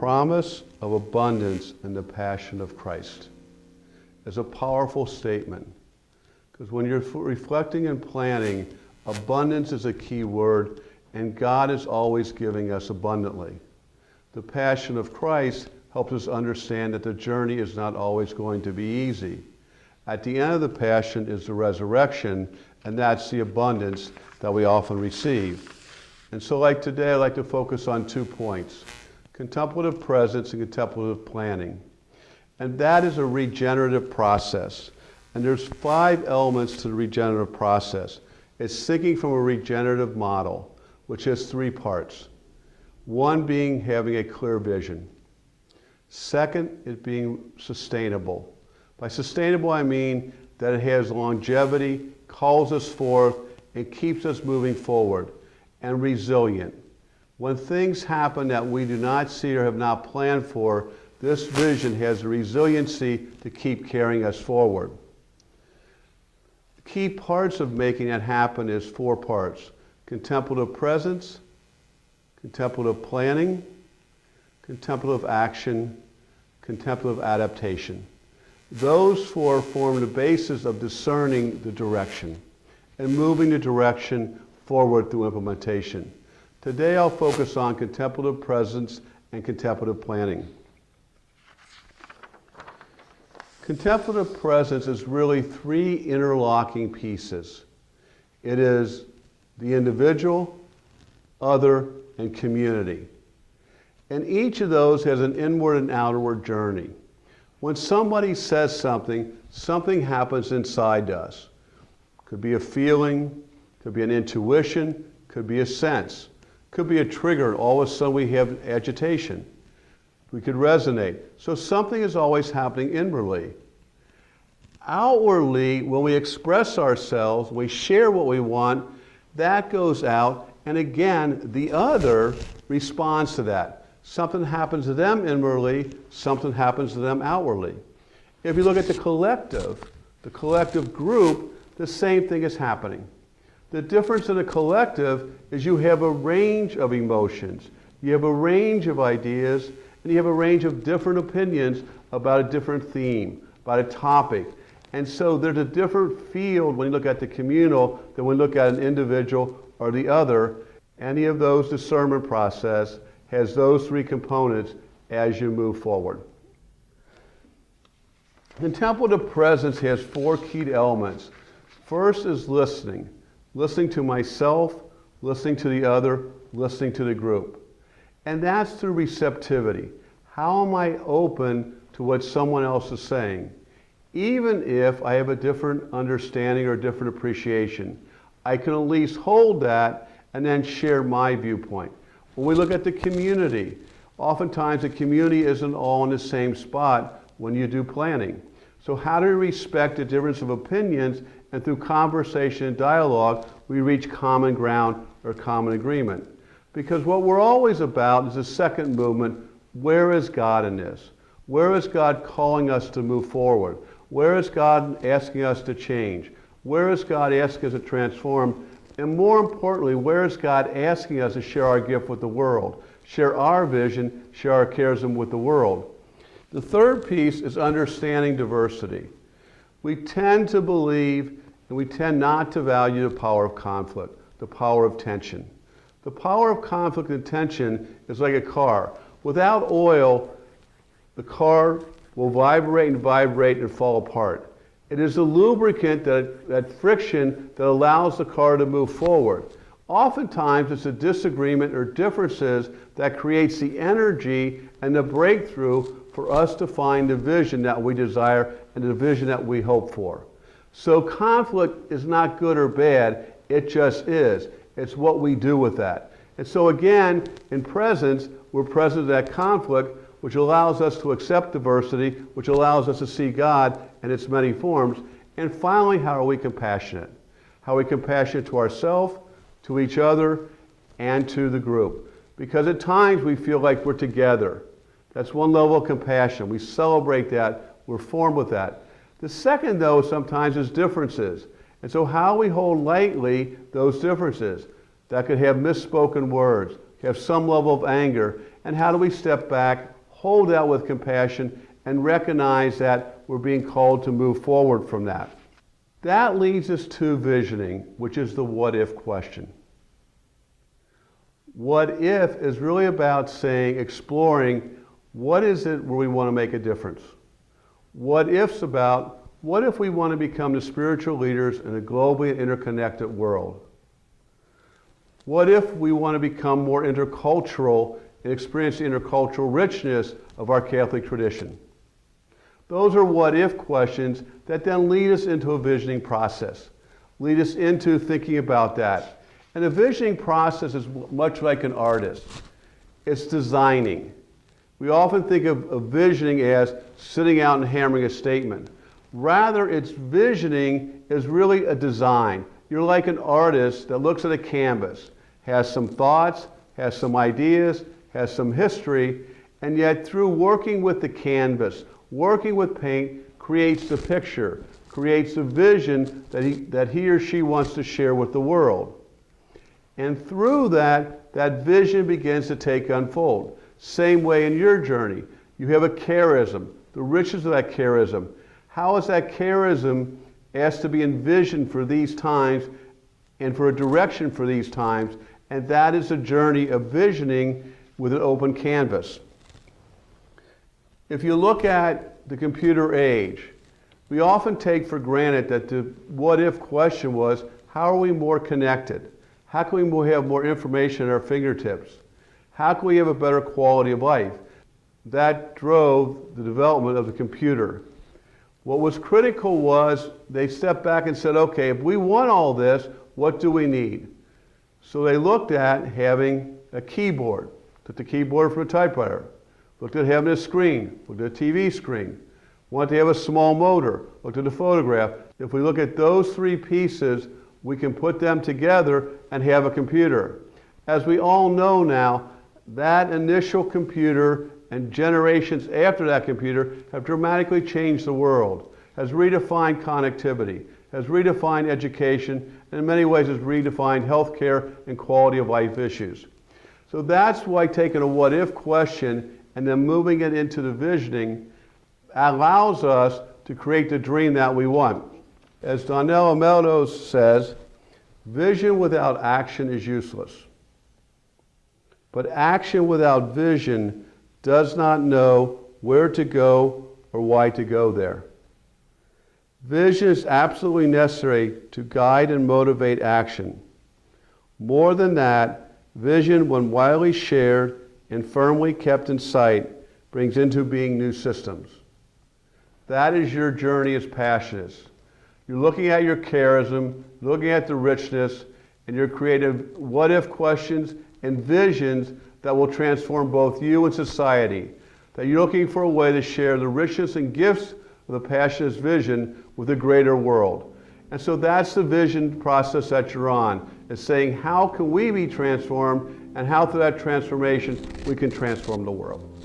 promise of abundance in the passion of Christ. It's a powerful statement, because when you're reflecting and planning, abundance is a key word, and God is always giving us abundantly. The passion of Christ helps us understand that the journey is not always going to be easy. At the end of the passion is the resurrection, and that's the abundance that we often receive. And so like today, I'd like to focus on 2 points: contemplative presence and contemplative planning. And that is a regenerative process. And there's 5 elements to the regenerative process. It's thinking from a regenerative model, which has 3 parts. 1 being having a clear vision. 2nd, it being sustainable. By sustainable, I mean that it has longevity, calls us forth, and keeps us moving forward. And resilient. When things happen that we do not see or have not planned for, this vision has the resiliency to keep carrying us forward. The key parts of making that happen is 4 parts: contemplative presence, contemplative planning, contemplative action, contemplative adaptation. Those 4 form the basis of discerning the direction and moving the direction forward through implementation. Today I'll focus on contemplative presence and contemplative planning. Contemplative presence is really 3 interlocking pieces. It is the individual, other, and community. And each of those has an inward and outward journey. When somebody says something, something happens inside us. Could be a feeling, could be an intuition, could be a sense, could be a trigger. All of a sudden we have agitation. We could resonate. So something is always happening inwardly. Outwardly, when we express ourselves, we share what we want, that goes out, and again, the other responds to that. Something happens to them inwardly, something happens to them outwardly. If you look at the collective group, the same thing is happening. The difference in a collective is you have a range of emotions, you have a range of ideas, and you have a range of different opinions about a different theme, about a topic. And so there's a different field when you look at the communal than when you look at an individual or the other. Any of those discernment process has those 3 components as you move forward. Contemplative presence has 4 key elements. First is listening. Listening to myself, listening to the other, listening to the group. And that's through receptivity. How am I open to what someone else is saying? Even if I have a different understanding or different appreciation, I can at least hold that and then share my viewpoint. When we look at the community, oftentimes the community isn't all in the same spot when you do planning. So how do we respect the difference of opinions, and through conversation and dialogue, we reach common ground or common agreement? Because what we're always about is the second movement: where is God in this? Where is God calling us to move forward? Where is God asking us to change? Where is God asking us to transform? And more importantly, where is God asking us to share our gift with the world? Share our vision, share our charism with the world. The third piece is understanding diversity. We tend to believe and we tend not to value the power of conflict, the power of tension. The power of conflict and tension is like a car. Without oil, the car will vibrate and fall apart. It is the lubricant, that friction, that allows the car to move forward. Oftentimes it's a disagreement or differences that creates the energy and the breakthrough for us to find the vision that we desire and the vision that we hope for. So conflict is not good or bad, it just is. It's what we do with that. And so again, in presence, we're present to that conflict, which allows us to accept diversity, which allows us to see God in its many forms. And finally, how are we compassionate? How are we compassionate to ourselves, to each other, and to the group? Because at times we feel like we're together. That's one level of compassion. We celebrate that. We're formed with that. The second, though, sometimes is differences. And so how we hold lightly those differences that could have misspoken words, have some level of anger, and how do we step back, hold that with compassion, and recognize that we're being called to move forward from that. That leads us to visioning, which is the what if question. What if is really about exploring what is it where we want to make a difference. What if's about what if we want to become the spiritual leaders in a globally interconnected world. What if we want to become more intercultural and experience the intercultural richness of our Catholic tradition. Those are what if questions that then lead us into a visioning process, lead us into thinking about that. And a visioning process is much like an artist. It's designing. We often think of visioning as sitting out and hammering a statement. Rather, it's visioning is really a design. You're like an artist that looks at a canvas, has some thoughts, has some ideas, has some history, and yet through working with the canvas, working with paint, creates the picture, creates a vision that he or she wants to share with the world. And through that, that vision begins to unfold. Same way in your journey. You have a charism, the riches of that charism. How is that charism asked to be envisioned for these times and for a direction for these times? And that is a journey of visioning with an open canvas. If you look at the computer age, we often take for granted that the what if question was, how are we more connected? How can we have more information at our fingertips? How can we have a better quality of life? That drove the development of the computer. What was critical was they stepped back and said, okay, if we want all this, what do we need? So they looked at having a keyboard, took the keyboard from a typewriter, looked at having a screen, looked at a TV screen, wanted to have a small motor, looked at a photograph. If we look at those three pieces, we can put them together and have a computer. As we all know now, that initial computer and generations after that computer have dramatically changed the world, has redefined connectivity, has redefined education, and in many ways has redefined healthcare and quality of life issues. So that's why taking a what if question and then moving it into the visioning allows us to create the dream that we want. As Donnell Ameldos says, vision without action is useless. But action without vision does not know where to go or why to go there. Vision is absolutely necessary to guide and motivate action. More than that, vision, when widely shared and firmly kept in sight, brings into being new systems. That is your journey as Passionists. You're looking at your charism, looking at the richness, and you're creating what-if questions and visions that will transform both you and society. That you're looking for a way to share the richness and gifts of the Passionist vision with a greater world. And so that's the vision process that you're on, is saying how can we be transformed and how through that transformation we can transform the world.